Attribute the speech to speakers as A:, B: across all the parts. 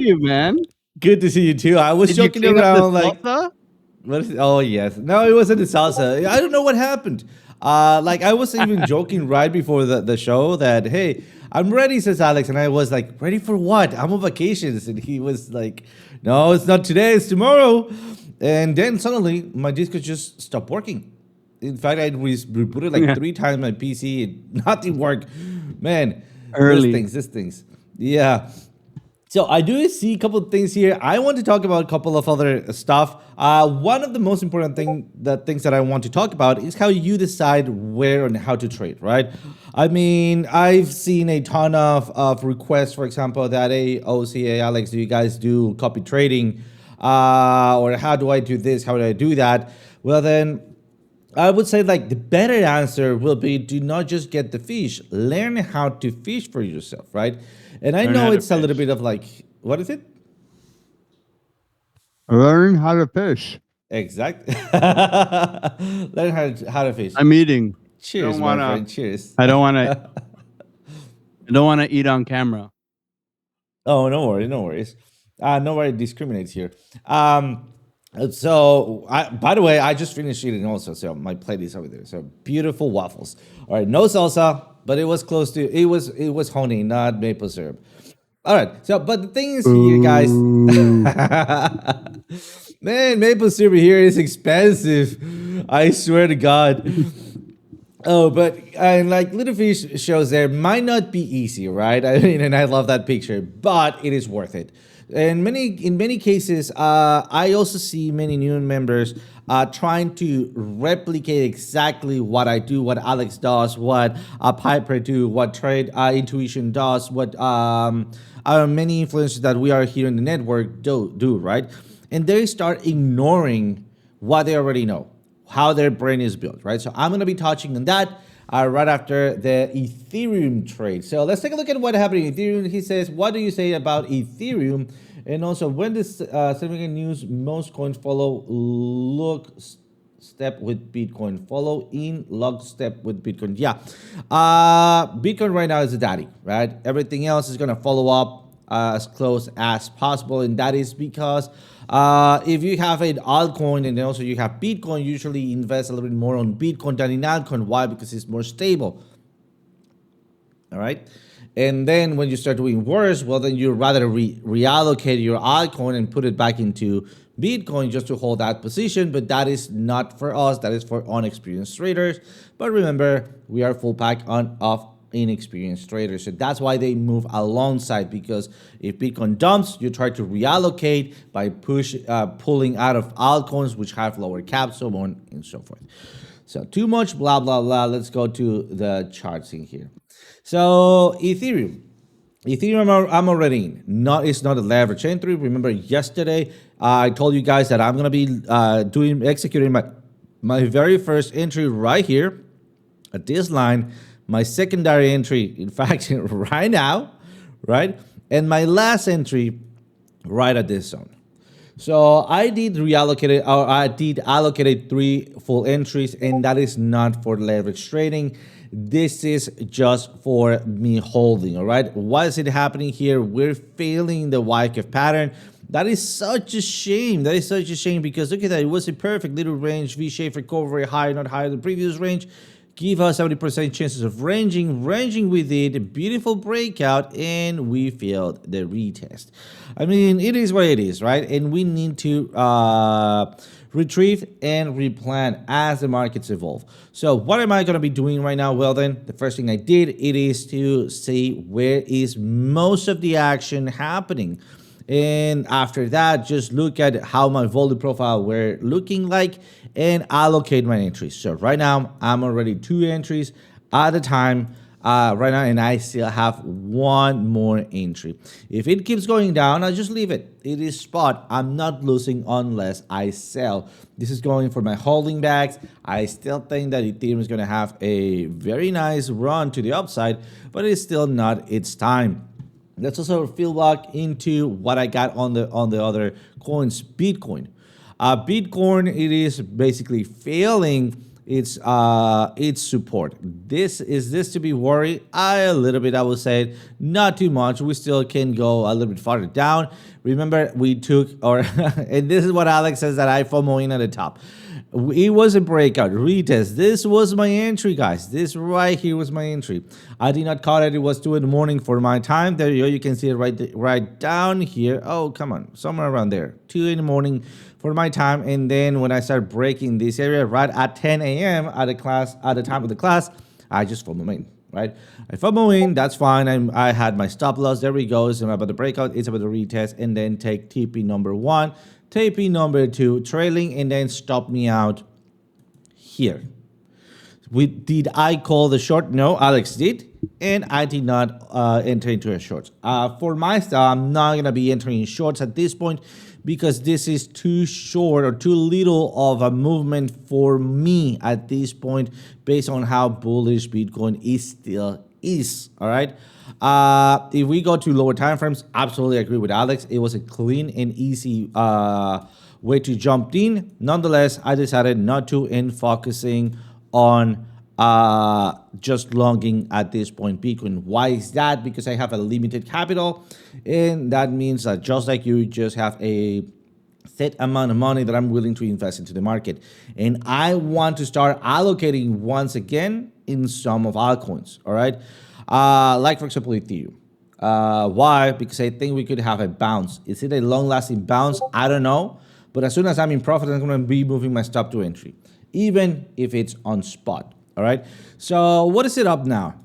A: you, man.
B: Good to see you too. I was
A: Did you
B: joking
A: clean up the
B: around like,
A: salsa?
B: what is it? Oh yes, no, it wasn't the salsa. I don't know what happened. Like I was even joking right before the show that hey, I'm ready, says Alex, and I was like, ready for what? I'm on vacations, and he was like, no, it's not today, it's tomorrow. And then suddenly my disco just stopped working. In fact, I rebooted like
A: Yeah,
B: 3 times my PC and nothing worked. Man,
A: early.
B: this things. Yeah. So I do see a couple of things here. I want to talk about a couple of other stuff. One of the most important things that I want to talk about is how you decide where and how to trade, right? I mean, I've seen a ton of requests, for example, that hey, OCA, Alex, do you guys do copy trading? Or how do I do this? How do I do that? Well, then I would say like the better answer will be do not just get the fish, learn how to fish for yourself, right? And I
A: Learn how
B: know
A: to
B: it's a little bit
A: fish.
B: of like, what is it?
A: Learn how to fish.
B: Exact. Learn how to fish.
A: I'm eating. I
B: Cheers,
A: don't
B: my
A: wanna.
B: friend. Cheers.
A: I don't wanna. I don't wanna eat on camera.
B: Oh, no worries, no worries. Nobody discriminates here. So, by the way, I just finished eating also, so my plate is over there. So beautiful waffles. All right, no salsa, but it was close to it was honey, not maple syrup. All right, so but the thing is here, guys.
A: Ooh.
B: Man, maple syrup here is expensive. I swear to God. Oh, but like Little Fish shows there might not be easy, right? I mean, and I love that picture, but it is worth it. And in many cases, I also see many new members trying to replicate exactly what I do, what Alex does, what Piper do, what Trade Intuition does, what many influencers that we are here in the network do, right? And they start ignoring what they already know, how their brain is built, right? So I'm going to be touching on that right after the Ethereum trade. So let's take a look at what happened in Ethereum. He says, what do you say about Ethereum? And also, when does significant news most coins follow look step with Bitcoin? Follow in lockstep with Bitcoin. Yeah. Bitcoin right now is the daddy, right? Everything else is going to follow up as close as possible. And that is because if you have an altcoin and then also you have Bitcoin, usually invest a little bit more on Bitcoin than in altcoin. Why? Because it's more stable. All right. And then when you start doing worse, well, then you rather reallocate your altcoin and put it back into Bitcoin just to hold that position. But that is not for us. That is for unexperienced traders. But remember, we are full pack on of inexperienced traders. So that's why they move alongside, because if Bitcoin dumps, you try to reallocate by pulling out of altcoins which have lower caps, so on and so forth. So too much blah blah blah. Let's go to the charts in here. So Ethereum, I'm already in. It's not a leverage entry. Remember yesterday I told you guys that I'm gonna be executing my very first entry right here at this line, my secondary entry, in fact, right now, right, and my last entry right at this zone. So I did reallocate it, or I did allocate 3 full entries, and that is not for leverage trading. This is just for me holding. All right. Why is it happening here? We're failing the YKF pattern. That is such a shame. That is such a shame because look at that. It was a perfect little range, V-shaped recovery, high, not higher than the previous range. Give us 70% chances of ranging with it, beautiful breakout, and we failed the retest. I mean, it is what it is, right? And we need to retrieve and replan as the markets evolve. So what am I going to be doing right now? Well, then, the first thing I did, it is to see where is most of the action happening. And after that, just look at how my volume profile were looking like and allocate my entries. So right now, I'm already 2 entries at a time right now, and I still have 1 more entry. If it keeps going down, I'll just leave it. It is spot. I'm not losing unless I sell. This is going for my holding bags. I still think that Ethereum is going to have a very nice run to the upside, but it's still not its time. Let's also fill back into what I got on the other coins. Bitcoin, it is basically failing its support. This to be worried? A little bit, I would say, not too much. We still can go a little bit farther down. Remember, we took or and this is what Alex says that I FOMO in at the top. It was a breakout retest. This was my entry, guys. This right here was my entry. I did not call it. It was 2 in the morning for my time. There you go. You can see it right down here. Oh, come on, somewhere around there. 2 in the morning for my time. And then when I start breaking this area right at 10 a.m. at the time of the class, I just FOMO in. Right, I FOMO in. That's fine. I had my stop loss. There we go. It's about the breakout. It's about the retest, and then take TP number 1. TP number 2 trailing, and then stop me out here. Did I call the short? No, Alex did, and I did not enter into a short. For my style, I'm not gonna be entering shorts at this point because this is too short or too little of a movement for me at this point, based on how bullish Bitcoin still is. All right. If we go to lower time frames, absolutely agree with Alex. It was a clean and easy way to jump in. Nonetheless, I decided not to end focusing on just longing at this point Bitcoin. Why is that? Because I have a limited capital, and that means that just like you just have a set amount of money that I'm willing to invest into the market, and I want to start allocating once again in some of altcoins. All right. Like for example, Ethereum. Why? Because I think we could have a bounce. Is it a long-lasting bounce? I don't know. But as soon as I'm in profit, I'm going to be moving my stop to entry, even if it's on spot. All right. So what is it up now?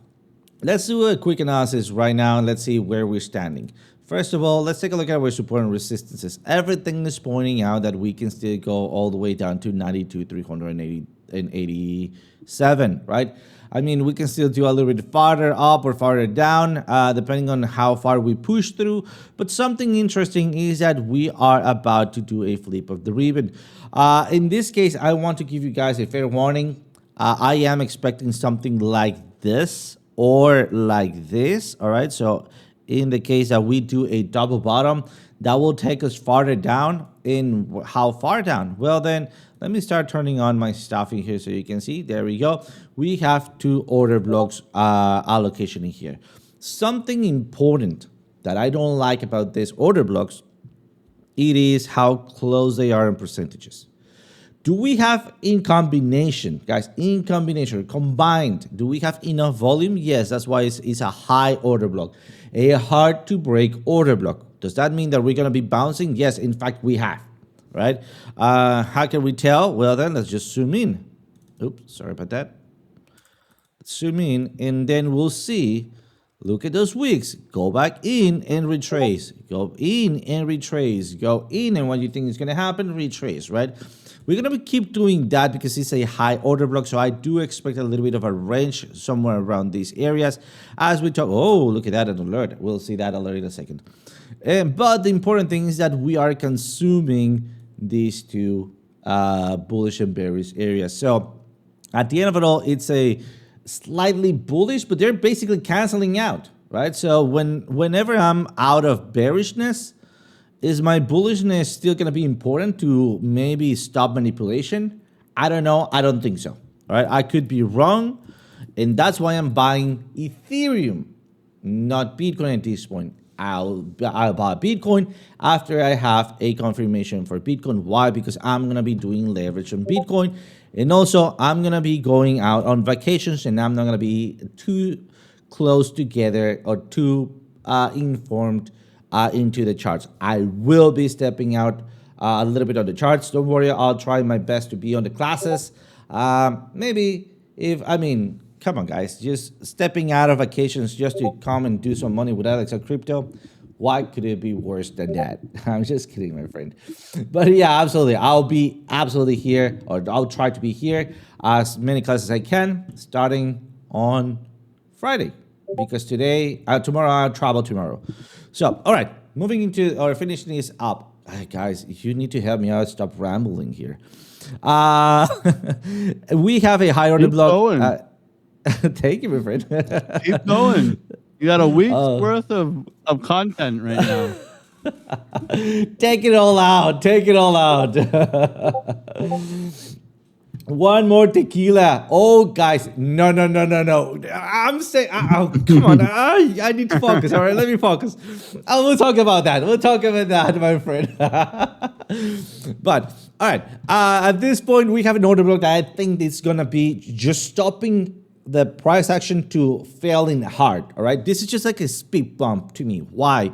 B: Let's do a quick analysis right now, and let's see where we're standing. First of all, let's take a look at our support and resistances. Everything is pointing out that we can still go all the way down to 92,387, right? I mean, we can still do a little bit farther up or farther down, depending on how far we push through. But something interesting is that we are about to do a flip of the ribbon. In this case, I want to give you guys a fair warning. I am expecting something like this or like this, all right? So in the case that we do a double bottom, that will take us farther down. In how far down? Well, then let me start turning on my stuff in here so you can see. There we go. We have 2 order blocks allocation in here. Something important that I don't like about these order blocks, it is how close they are in percentages. Do we have in combination, guys, in combination, combined, do we have enough volume? Yes, that's why it's a high order block, a hard to break order block. Does that mean that we're going to be bouncing? Yes, in fact, we have, right? How can we tell? Well, then let's just zoom in. Oops, sorry about that. Let's zoom in, and then we'll see. Look at those wicks. Go back in and retrace. Go in and retrace. Go in, and what you think is going to happen, retrace, right? We're going to keep doing that because it's a high order block, so I do expect a little bit of a range somewhere around these areas as we talk. Oh, look at that, an alert. We'll see that alert in a second. But the important thing is that we are consuming these 2 bullish and bearish areas. So at the end of it all, it's a slightly bullish, but they're basically canceling out, right? So whenever I'm out of bearishness, is my bullishness still going to be important to maybe stop manipulation? I don't know. I don't think so. All right. I could be wrong. And that's why I'm buying Ethereum, not Bitcoin at this point. I'll buy Bitcoin after I have a confirmation for Bitcoin. Why? Because I'm going to be doing leverage on Bitcoin. And also, I'm going to be going out on vacations, and I'm not going to be too close together or too informed into the charts. I will be stepping out a little bit on the charts. Don't worry, I'll try my best to be on the classes. Maybe come on, guys, just stepping out of vacations just to come and do some money with Alex on crypto. Why could it be worse than that? I'm just kidding, my friend. But yeah, absolutely. I'll be absolutely here, or I'll try to be here as many classes as I can, starting on Friday. Because tomorrow I'll travel tomorrow. So, all right, moving into or finishing this up. Guys, you need to help me out. Stop rambling here. We have a high order block. Thank you, my friend.
A: Keep going. You got a week's worth of content right now.
B: Take it all out. Take it all out. One more tequila. Oh, guys, no, no, no, no, no. I'm saying, oh, come on. I need to focus. All right, let me focus. We'll talk about that. We'll talk about that, my friend. But all right, at this point, we have an order block that I think it's gonna be just stopping the price action to failing hard. All right, this is just like a speed bump to me. Why?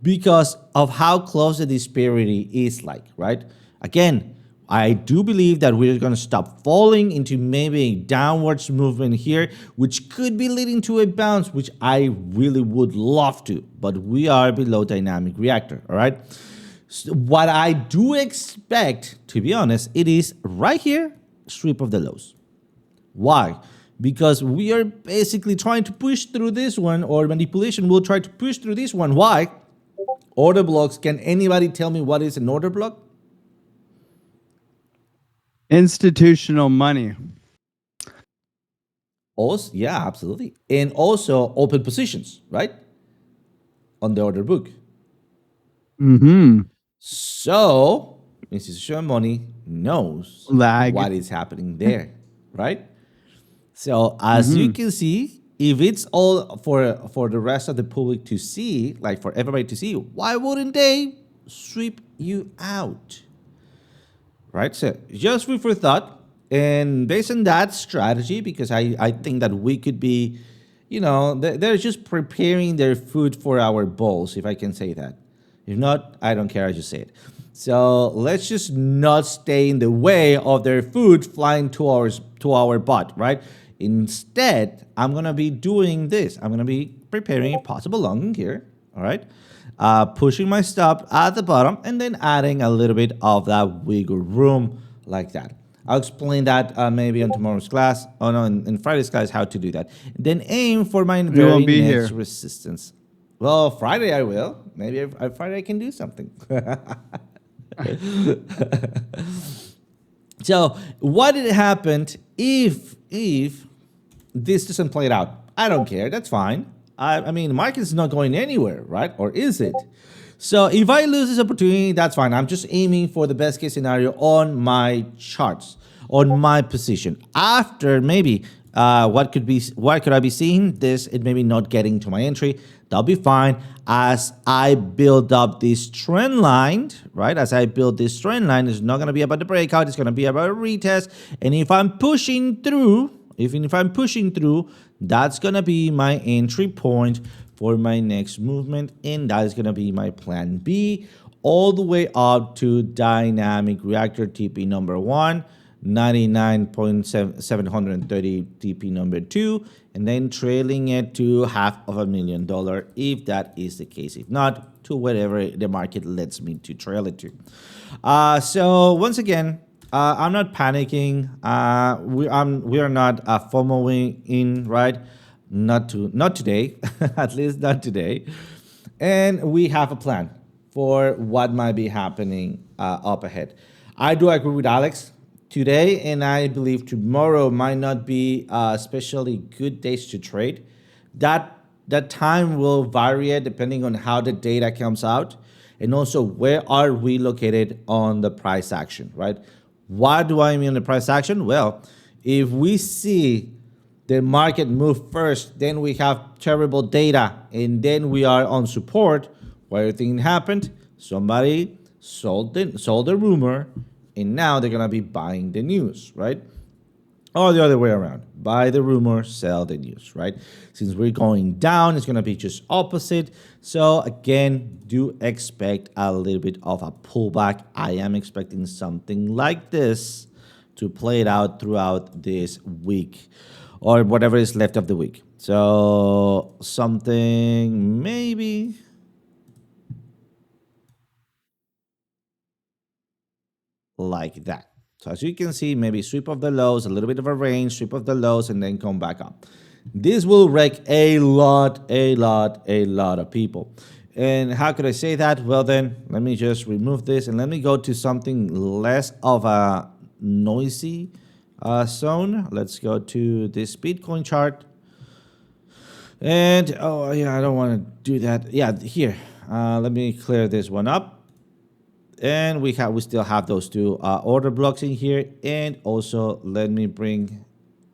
B: Because of how close the disparity is like, right? Again, I do believe that we're going to stop falling into maybe a downwards movement here, which could be leading to a bounce, which I really would love to, but we are below dynamic reactor, all right? So what I do expect, to be honest, it is right here, sweep of the lows. Why? Because we are basically trying to push through this one, or manipulation will try to push through this one. Why? Order blocks. Can anybody tell me what is an order block?
A: Institutional money.
B: Also, yeah, absolutely. And also open positions, right? On the order book.
A: Mm-hmm.
B: So, institutional money knows
A: Lag.
B: what is happening there, right? So, as you can see, if it's all for the rest of the public to see, like for everybody to see, why wouldn't they sweep you out? Right? So just food for thought. And based on that strategy, because I think that we could be, they're just preparing their food for our bowls, if I can say that. If not, I don't care, I just say it. So let's just not stay in the way of their food flying to our butt, right? Instead, I'm going to be doing this. I'm going to be preparing a possible long here, all right? Pushing my stop at the bottom and then adding a little bit of that wiggle room like that. I'll explain that maybe on tomorrow's class. Oh no, in Friday's class, how to do that. Then aim for my very
A: won't be
B: next
A: here.
B: resistance. Well, Friday I will. Maybe Friday I can do something. So what had happened if this doesn't play it out? I don't care. That's fine. I mean, the market is not going anywhere, right? Or is it? So if I lose this opportunity, that's fine. I'm just aiming for the best case scenario on my charts, on my position. After maybe what could I be seeing? This, it maybe not getting to my entry. That'll be fine as I build up this trend line, right? As I build this trend line, it's not going to be about the breakout. It's going to be about a retest. And if I'm pushing through, that's going to be my entry point for my next movement. And that is going to be my plan B all the way up to dynamic reactor TP number 1, 99.730 TP number 2, and then trailing it to $500,000 if that is the case. If not, to whatever the market lets me to trail it to. So once again, I'm not panicking. We are not FOMOing in, right? Not today, at least not today. And we have a plan for what might be happening up ahead. I do agree with Alex today, and I believe tomorrow might not be especially good days to trade. That time will vary depending on how the data comes out, and also where are we located on the price action, right? What do I mean on the price action? Well, if we see the market move first, then we have terrible data, and then we are on support, what do you think happened? Somebody sold the rumor, and now they're gonna be buying the news, right? Or the other way around, buy the rumor, sell the news, right? Since we're going down, it's gonna be just opposite. So again, do expect a little bit of a pullback. I am expecting something like this to play it out throughout this week or whatever is left of the week. So something maybe like that. So as you can see, maybe sweep of the lows, a little bit of a range, sweep of the lows, and then come back up. This will wreck a lot of people. And how could I say that? Well then, let me just remove this and let me go to something less of a noisy zone. Let's go to this Bitcoin chart. And, oh yeah, I don't want to do that. Yeah, here, let me clear this one up. And we still have those two order blocks in here. And also let me bring,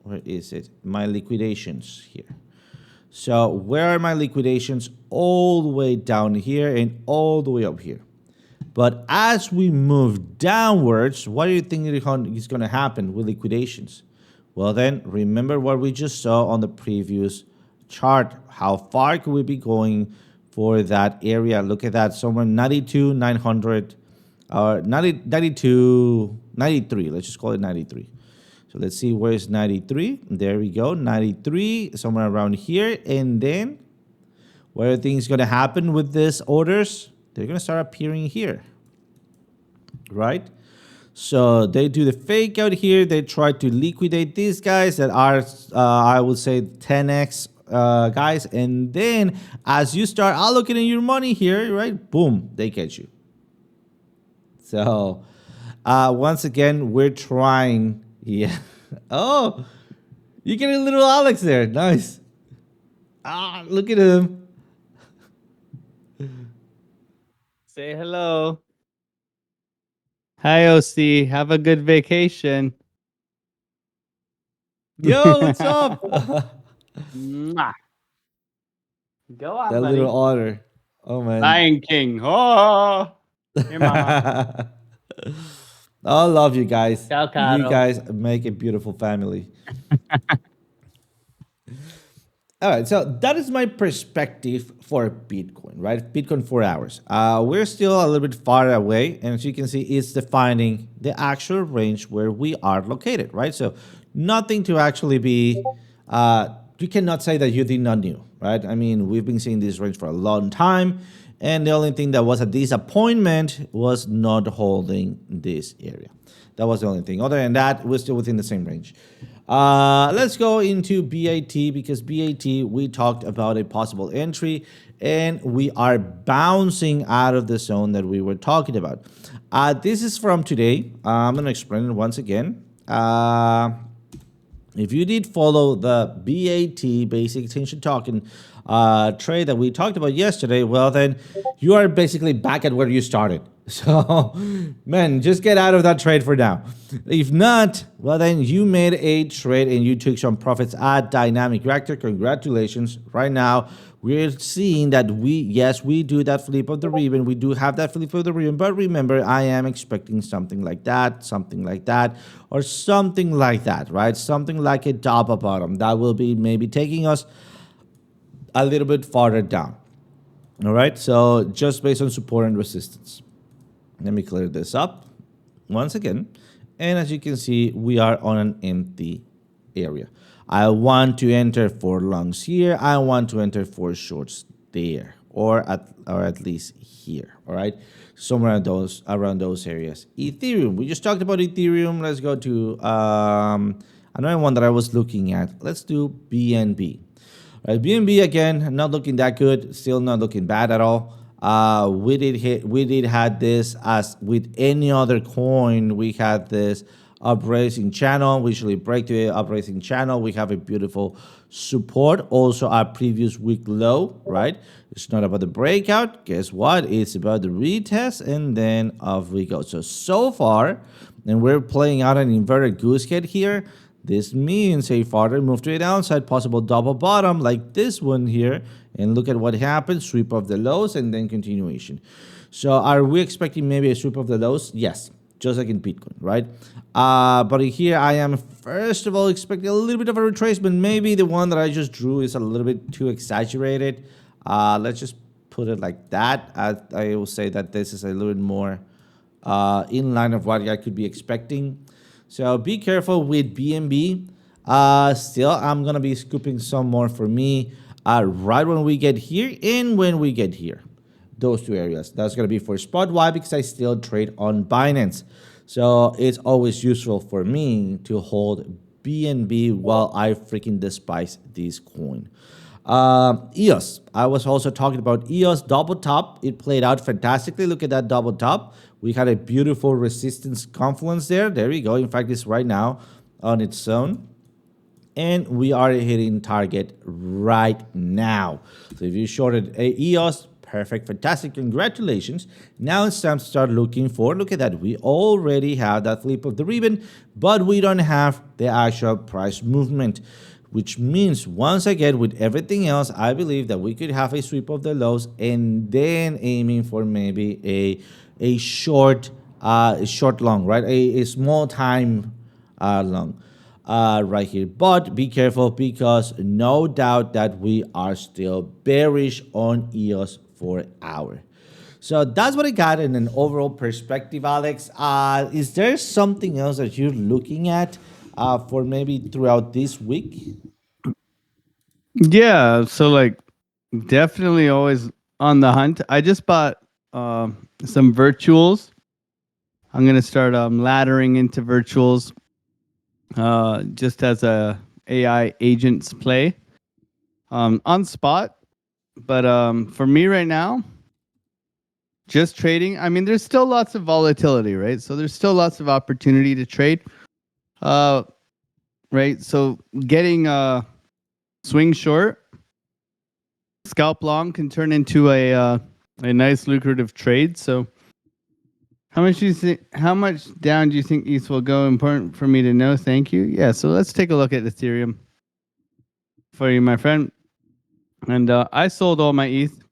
B: where is it? My liquidations here. So where are my liquidations? All the way down here and all the way up here. But as we move downwards, what do you think is going to happen with liquidations? Well then, remember what we just saw on the previous chart. How far could we be going for that area? Look at that, somewhere 92, 900, or 92, 93. Let's just call it 93. So let's see, where's 93? There we go, 93, somewhere around here. And then, what are things going to happen with these orders? They're going to start appearing here, right? So they do the fake out here. They try to liquidate these guys that are, I would say, 10x guys. And then as you start allocating your money here, right, boom, they catch you. So once again, we're trying. Yeah. Oh, you get a little Alex there. Nice. Ah, look at him.
A: Say hello. Hi, OC. Have a good vacation.
B: Yo, what's up?
A: Mwah. Go on,
B: That
A: buddy.
B: little otter. Oh, man.
A: Lion King. Oh, here, mama.
B: I love you guys.
A: Ciao,
B: You
A: Caro.
B: guys make a beautiful family. All right, so that is my perspective for Bitcoin, right? Bitcoin 4 hours. We're still a little bit far away, and as you can see, it's defining the actual range where we are located, right? So nothing to actually be, you cannot say that you did not knew, right? I mean, we've been seeing this range for a long time, and the only thing that was a disappointment was not holding this area. That was the only thing. Other than that, we're still within the same range. Let's go into BAT, because BAT, we talked about a possible entry and we are bouncing out of the zone that we were talking about. This is from today. I'm going to explain it once again. If you did follow the BAT, basic attention token trade that we talked about yesterday, well then you are basically back at where you started. So, man, just get out of that trade for now. If not, well, then you made a trade and you took some profits at Dynamic Reactor. Congratulations. Right now, we're seeing that we do that flip of the ribbon. We do have that flip of the ribbon. But remember, I am expecting something like that, or something like that, right? Something like a double bottom. That will be maybe taking us a little bit farther down. All right, so just based on support and resistance. Let me clear this up once again. And as you can see, we are on an empty area. I want to enter for longs here. I want to enter for shorts there, or at least here. All right, somewhere around those areas. Ethereum. We just talked about Ethereum. Let's go to another one that I was looking at. Let's do BNB. All right, BNB again, not looking that good. Still not looking bad at all. We did had this, as with any other coin, we had this upraising channel. We usually break the upraising channel. We have a beautiful support. Also our previous week low, right? It's not about the breakout. Guess what? It's about the retest, and then off we go. So far, and we're playing out an inverted goose head here. This means a farther move to the downside, possible double bottom like this one here. And look at what happens, sweep of the lows and then continuation. So are we expecting maybe a sweep of the lows? Yes, just like in Bitcoin, right? But here I am, first of all, expecting a little bit of a retracement. Maybe the one that I just drew is a little bit too exaggerated. Let's just put it like that. I will say that this is a little bit more in line of what I could be expecting. So be careful with BNB. Still, I'm going to be scooping some more for me right when we get here and when we get here. Those two areas. That's going to be for spot. Why? Because I still trade on Binance. So it's always useful for me to hold BNB while I freaking despise this coin. EOS. I was also talking about EOS double top. It played out fantastically. Look at that double top. We had a beautiful resistance confluence there. There we go. In fact, it's right now on its own. And we are hitting target right now. So if you shorted a EOS, Perfect, fantastic, congratulations. Now it's time to start looking for, look at that, we already have that flip of the ribbon, but we don't have the actual price movement, which means once again with everything else, I believe that we could have a sweep of the lows and then aiming for maybe a short, short long, right? A small time long right here. But be careful because no doubt that we are still bearish on EOS 4-hour. So that's what I got in an overall perspective, Alex. Is there something else that you're looking at for maybe throughout this week?
A: Yeah, so like definitely always on the hunt. I just bought some virtuals. I'm gonna start laddering into virtuals just as a AI agents play on spot. But for me right now, just trading. I mean, there's still lots of volatility, right? So there's still lots of opportunity to trade. Right. So getting swing short, scalp long can turn into a nice lucrative trade. So how much do you think? How much down do you think ETH will go? Important for me to know. Thank you. Yeah. So let's take a look at Ethereum for you, my friend. And I sold all my ETH.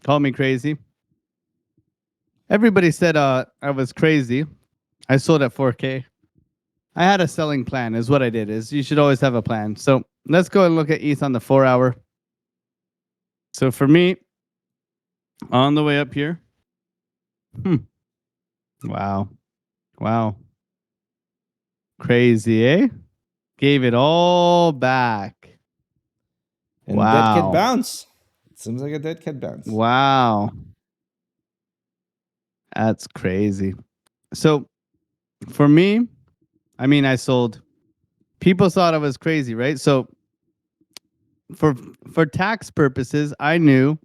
A: Call me crazy. Everybody said I was crazy. I sold at 4K. I had a selling plan is what I did. Is you should always have a plan. So let's go and look at ETH on the 4-hour. So for me, on the way up here. Wow. Wow. Crazy, eh? Gave it all back.
B: And
A: wow.
B: dead cat bounce. It seems like a dead cat bounce.
A: Wow. That's crazy. So for me, I mean, I sold. People thought I was crazy, right? So for tax purposes, I knew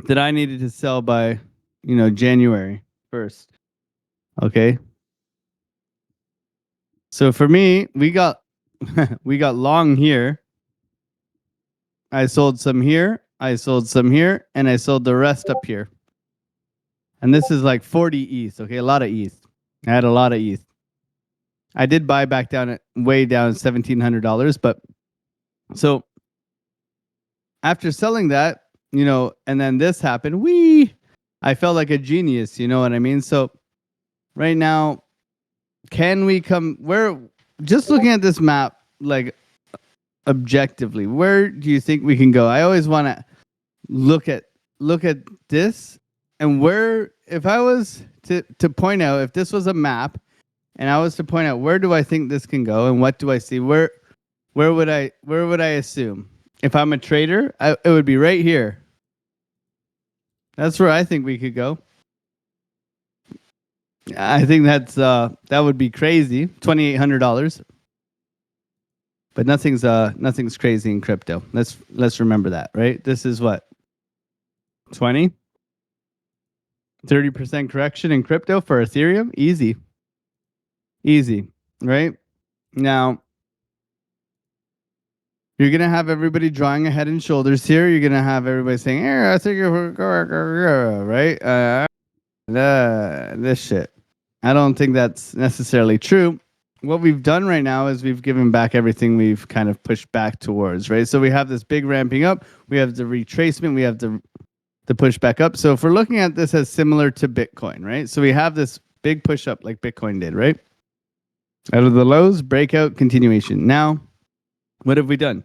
A: that I needed to sell by, January 1st. Okay. So for me, we got we got long here. I sold some here, I sold some here, and I sold the rest up here. And this is like 40 ETH, okay? A lot of ETH. I had a lot of ETH. I did buy back down at way down $1,700, but so after selling that, and then this happened, I felt like a genius, you know what I mean? So right now, can we come where just looking at this map, like objectively, where do you think we can go? I always want to look at this and where, if I was to point out, if this was a map and I was to point out where do I think this can go and what do I see, where would I assume? If I'm a trader, it would be right here. That's where I think we could go. I think that's that would be crazy, $2,800. But nothing's crazy in crypto. Let's remember that, right? This is what 30% correction in crypto for Ethereum, easy, right? Now you're gonna have everybody drawing a head and shoulders here. You're gonna have everybody saying, I think right? This shit. I don't think that's necessarily true. What we've done right now is we've given back everything we've kind of pushed back towards, right? So we have this big ramping up. We have the retracement. We have the push back up. So if we're looking at this as similar to Bitcoin, right? So we have this big push up like Bitcoin did, right? Out of the lows, breakout, continuation. Now, what have we done?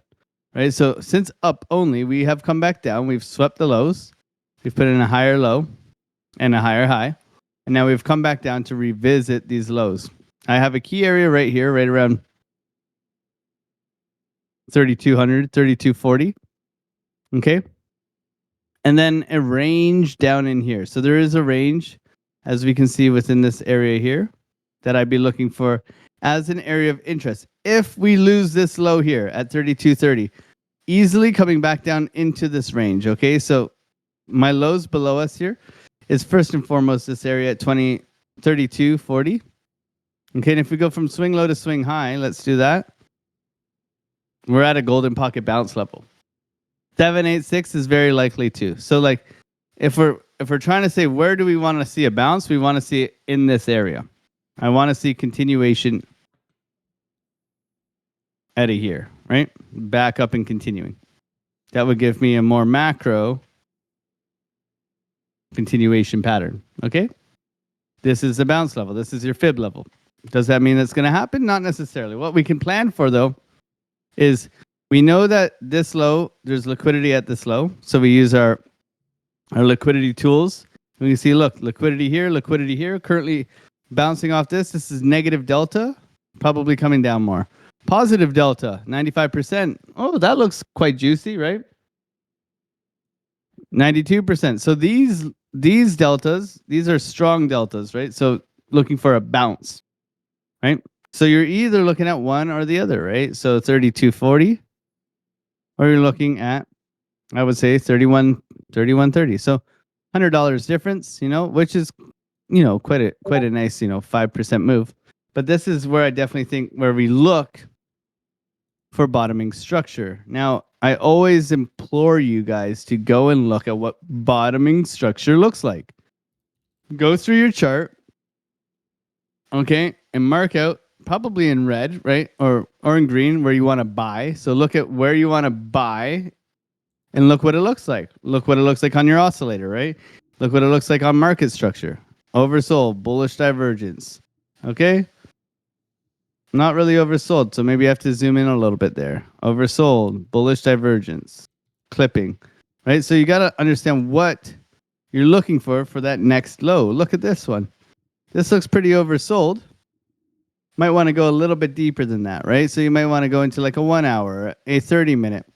A: Right? So since up only, we have come back down. We've swept the lows. We've put in a higher low and a higher high. And now we've come back down to revisit these lows. I have a key area right here, right around 3,200, 3,240. Okay. And then a range down in here. So there is a range, as we can see within this area here, that I'd be looking for as an area of interest. If we lose this low here at 3,230, easily coming back down into this range. Okay. So my lows below us here is first and foremost this area at 3240. Okay, and if we go from swing low to swing high, let's do that. We're at a golden pocket bounce level. 786 is very likely too. So like if we're trying to say where do we want to see a bounce, we want to see it in this area. I want to see continuation out of here, right? Back up and continuing. That would give me a more macro continuation pattern. Okay? This is the bounce level. This is your fib level. Does that mean that's going to happen? Not necessarily. What we can plan for though is we know that this low, there's liquidity at this low. So we use our liquidity tools. We can see, look, liquidity here, currently bouncing off this. This is negative delta, probably coming down more. Positive delta, 95%. Oh, that looks quite juicy, right? 92%. So these deltas, these are strong deltas, right? So looking for a bounce, right? So you're either looking at one or the other, right? So 32.40, or you're looking at, I would say 31.30. So $100 difference, which is, quite a nice, 5% move. But this is where I definitely think where we look for bottoming structure. Now, I always implore you guys to go and look at what bottoming structure looks like. Go through your chart, okay, and mark out probably in red, right, or in green where you want to buy. So look at where you want to buy and look what it looks like. Look what it looks like on your oscillator, right? Look what it looks like on market structure. Oversold, bullish divergence. Okay? Not really oversold, so maybe you have to zoom in a little bit there. Oversold, bullish divergence, clipping, right? So you got to understand what you're looking for that next low. Look at this one. This looks pretty oversold. Might want to go a little bit deeper than that, right? So you might want to go into like a 1 hour, a 30-minute,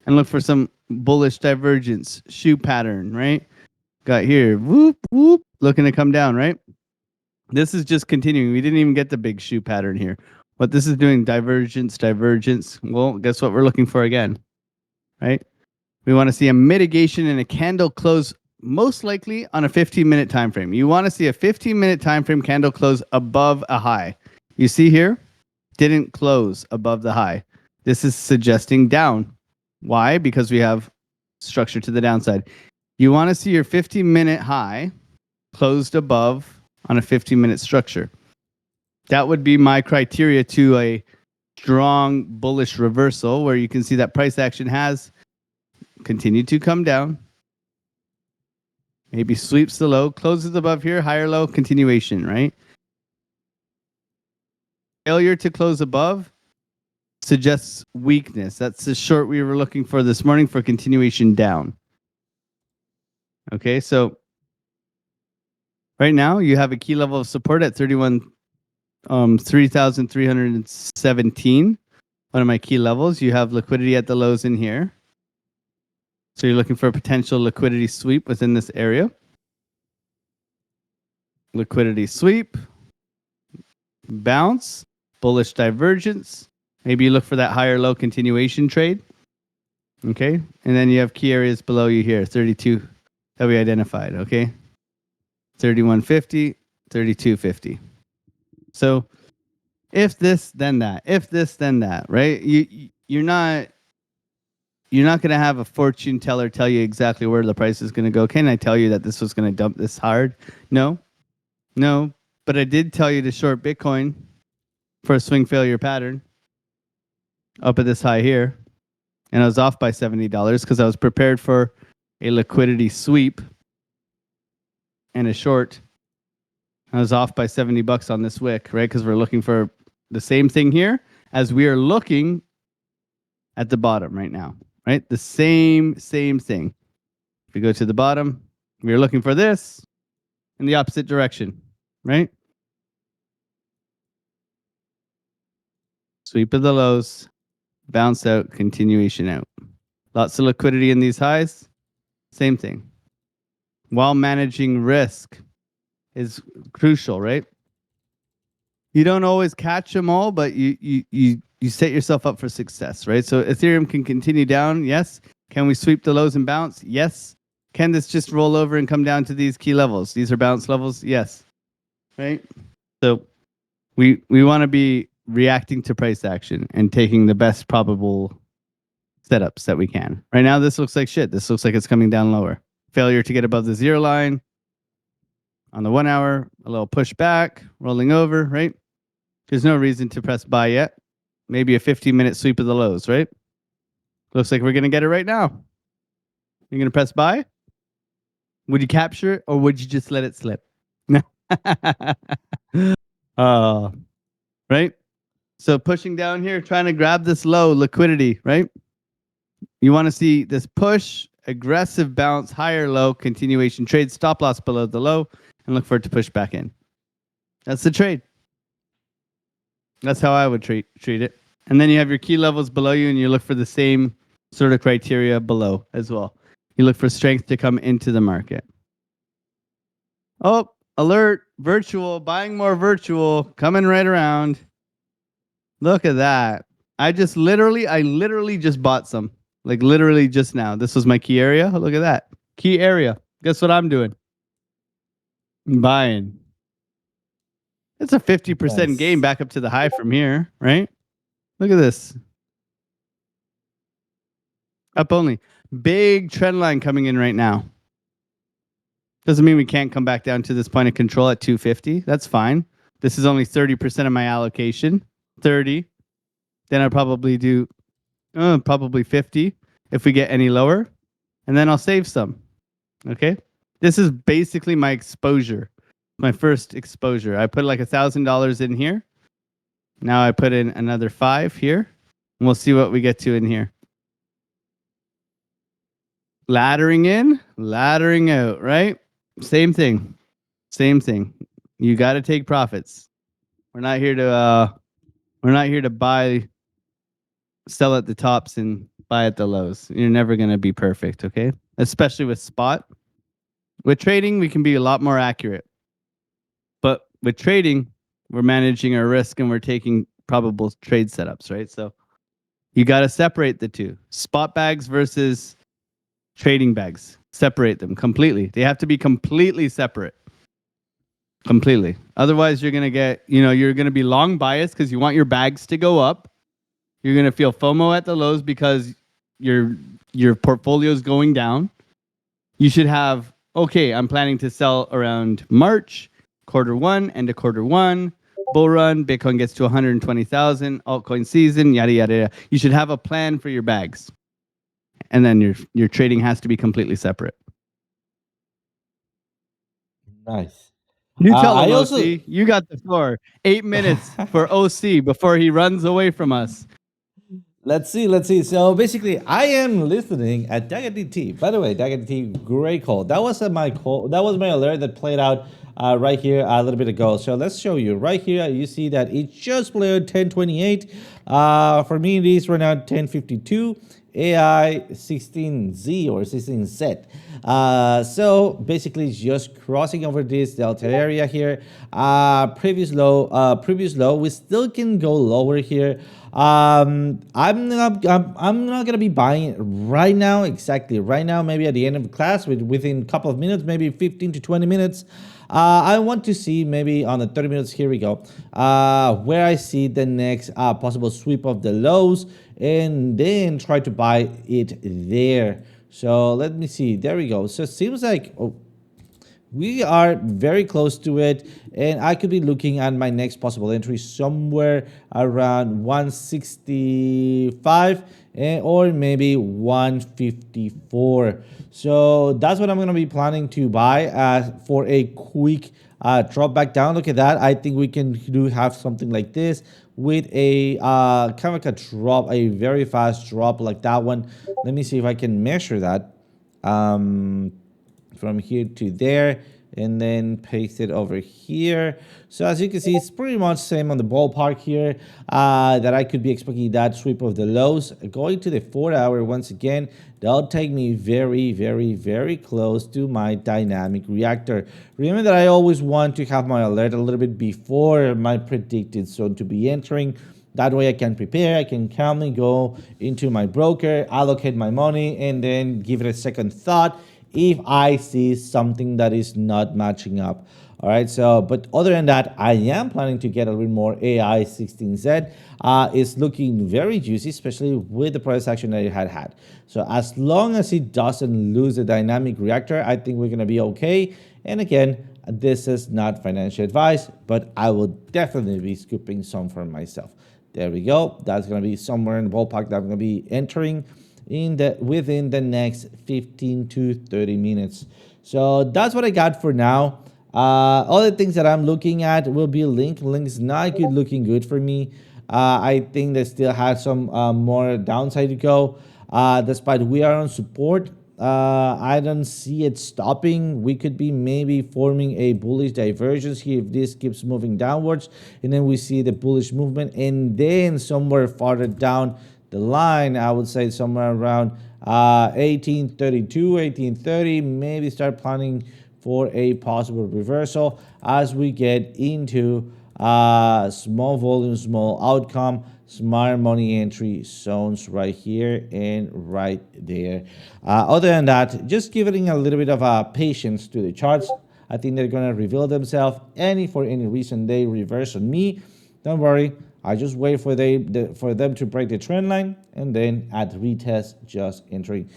A: and look for some bullish divergence, shoe pattern, right? Got here, whoop, whoop, looking to come down, right? This is just continuing. We didn't even get the big shoe pattern here. What this is doing, divergence. Well, guess what we're looking for again, right? We want to see a mitigation and a candle close, most likely on a 15-minute time frame. You want to see a 15-minute time frame candle close above a high. You see here, didn't close above the high. This is suggesting down. Why? Because we have structure to the downside. You want to see your 15-minute high closed above on a 15-minute structure. That would be my criteria to a strong bullish reversal where you can see that price action has continued to come down. Maybe sweeps the low, closes above here, higher low, continuation, right? Failure to close above suggests weakness. That's the short we were looking for this morning for continuation down. Okay, so right now you have a key level of support at 3,317. One of my key levels. You have liquidity at the lows in here. So you're looking for a potential liquidity sweep within this area. Liquidity sweep. Bounce. Bullish divergence. Maybe you look for that higher low continuation trade. Okay. And then you have key areas below you here. 32 that we identified. Okay. 31.50, 32.50. So if this, then that. If this, then that, right? You're not going to have a fortune teller tell you exactly where the price is going to go. Can I tell you that this was going to dump this hard? No. But I did tell you to short Bitcoin for a swing failure pattern up at this high here. And I was off by $70 because I was prepared for a liquidity sweep and a short. I was off by $70 on this wick, right? Because we're looking for the same thing here as we are looking at the bottom right now, right? The same thing. If we go to the bottom, we're looking for this in the opposite direction, right? Sweep of the lows, bounce out, continuation out. Lots of liquidity in these highs. Same thing. While managing risk is crucial, right? You don't always catch them all, but you set yourself up for success, right? So Ethereum can continue down, yes. Can we sweep the lows and bounce? Yes. Can this just roll over and come down to these key levels? These are bounce levels? Yes. Right? So we want to be reacting to price action and taking the best probable setups that we can. Right now, this looks like shit. This looks like it's coming down lower. Failure to get above the 0 line. On the 1 hour, a little push back, rolling over, right? There's no reason to press buy yet. Maybe a 15-minute sweep of the lows, right? Looks like we're going to get it right now. You're going to press buy? Would you capture it or would you just let it slip? Right? So pushing down here, trying to grab this low liquidity, right? You want to see this push, aggressive bounce, higher low, continuation trade, stop loss below the low, and look for it to push back in. That's the trade. That's how I would treat it. And then you have your key levels below you, and you look for the same sort of criteria below as well. You look for strength to come into the market. Oh, alert, virtual, buying more virtual, coming right around. Look at that. I literally just bought some. Like literally just now. This was my key area. Look at that. Key area. Guess what I'm doing? I'm buying. It's a 50%
B: Nice.
A: gain back up to the high from here, right? Look at this. Up only. Big trend line coming in right now. Doesn't mean we can't come back down to this point of control at 250. That's fine. This is only 30% of my allocation. 30. Then I'll probably do probably 50 if we get any lower. And then I'll save some. Okay? This is basically my exposure. My first exposure. I put like $1,000 in here. Now I put in another 5 here. And we'll see what we get to in here. Laddering in, laddering out, right? Same thing. Same thing. You got to take profits. We're not here to buy, sell at the tops and buy at the lows. You're never going to be perfect, okay? Especially with spot. With trading, we can be a lot more accurate. But with trading, we're managing our risk and we're taking probable trade setups, right? So you got to separate the two. Spot bags versus trading bags. Separate them completely. They have to be completely separate. Completely. Otherwise, you're going to get, you're going to be long biased because you want your bags to go up. You're going to feel FOMO at the lows because your portfolio is going down. You should have, okay, I'm planning to sell around March, Q1, end of Q1, bull run, Bitcoin gets to 120,000, altcoin season, yada, yada, yada. You should have a plan for your bags. And then your trading has to be completely separate.
B: Nice.
A: You tell him,
B: I
A: OC.
B: also-
A: You got the floor. 8 minutes for OC before he runs away from us.
B: Let's see. So basically, I am listening at DagaDT. By the way, DagaDT, great call. That was my call. That was my alert that played out right here a little bit ago. So let's show you right here. You see that it just played 1028. For me, it is right now 1052. AI 16Z or 16Z. So basically just crossing over this delta area here. Previous low. We still can go lower here. I'm not gonna be buying it right now, exactly right now, maybe at the end of the class, within a couple of minutes, maybe 15 to 20 minutes. I want to see maybe on the 30 minutes, here we go, where I see the next possible sweep of the lows and then try to buy it there. So let me see, there we go. So it seems like, we are very close to it, and I could be looking at my next possible entry somewhere around 165 or maybe 154. So that's what I'm going to be planning to buy for a quick drop back down. Look at that. I think we can have something like this with a kind of like a drop, a very fast drop like that one. Let me see if I can measure that. From here to there, and then paste it over here. So as you can see, it's pretty much same on the ballpark here, that I could be expecting that sweep of the lows. Going to the 4 hour once again, that'll take me very, very, very close to my dynamic reactor. Remember that I always want to have my alert a little bit before my predicted zone to be entering. That way I can prepare, I can calmly go into my broker, allocate my money, and then give it a second thought if I see something that is not matching up. All right. So, but other than that, I am planning to get a little bit more AI 16Z. It's looking very juicy, especially with the price action that it had. So as long as it doesn't lose the dynamic reactor, I think we're gonna be okay. And again, this is not financial advice, but I will definitely be scooping some for myself. There we go. That's gonna be somewhere in the ballpark that I'm gonna be entering within the next 15 to 30 minutes. So that's what I got for now. Other things that I'm looking at will be Link. Link is not good, looking good for me. I think they still have some more downside to go. Despite we are on support, I don't see it stopping. We could be maybe forming a bullish divergence here if this keeps moving downwards, and then we see the bullish movement, and then somewhere farther down the line, I would say somewhere around 1832, 1830, maybe start planning for a possible reversal as we get into small volume, small outcome, smart money entry zones right here and right there. Other than that, just giving a little bit of patience to the charts. I think they're gonna reveal themselves. For any reason they reverse on me, don't worry. I just wait for for them to break the trend line, and then at retest, just entering.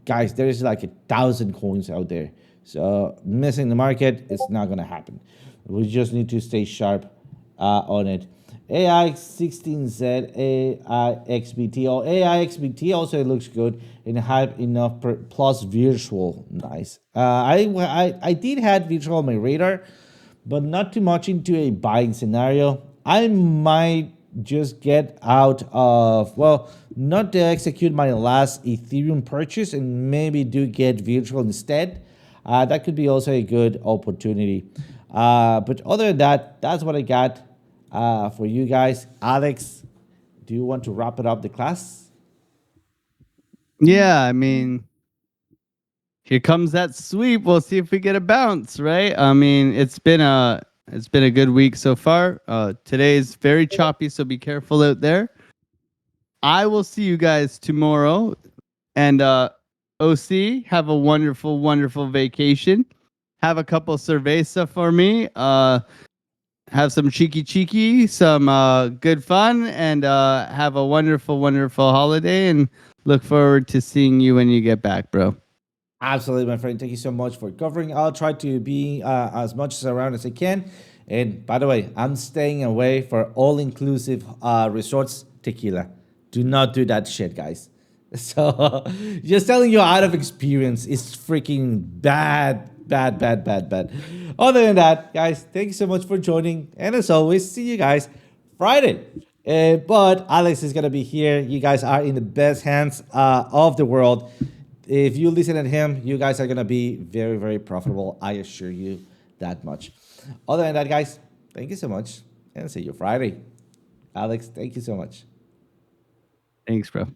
B: Guys, there is like 1,000 coins out there. So missing the market, it's not gonna happen. We just need to stay sharp on it. AI16Z, AIXBT, or AIXBT also it looks good and have enough plus virtual. Nice. I did have virtual on my radar, but not too much into a buying scenario. I might just get out of, well, not to execute my last Ethereum purchase and maybe do get virtual instead. That could be also a good opportunity. But other than that, that's what I got for you guys. Alex, do you want to wrap it up the class?
A: Yeah, I mean, here comes that sweep. We'll see if we get a bounce, right? I mean, it's been a good week so far. Today is very choppy, so be careful out there. I will see you guys tomorrow. And OC, have a wonderful, wonderful vacation. Have a couple cerveza for me. Have some cheeky, some good fun, and have a wonderful, wonderful holiday. And look forward to seeing you when you get back, bro.
B: Absolutely, my friend. Thank you so much for covering. I'll try to be as much around as I can. And by the way, I'm staying away for all-inclusive resorts tequila. Do not do that shit, guys. So just telling you out of experience, it's freaking bad, bad, bad, bad, bad. Other than that, guys, thank you so much for joining. And as always, see you guys Friday. But Alex is gonna be here. You guys are in the best hands of the world. If you listen to him, you guys are gonna be very, very profitable. I assure you that much. Other than that, guys, thank you so much, and see you Friday. Alex, thank you so much.
A: Thanks, bro.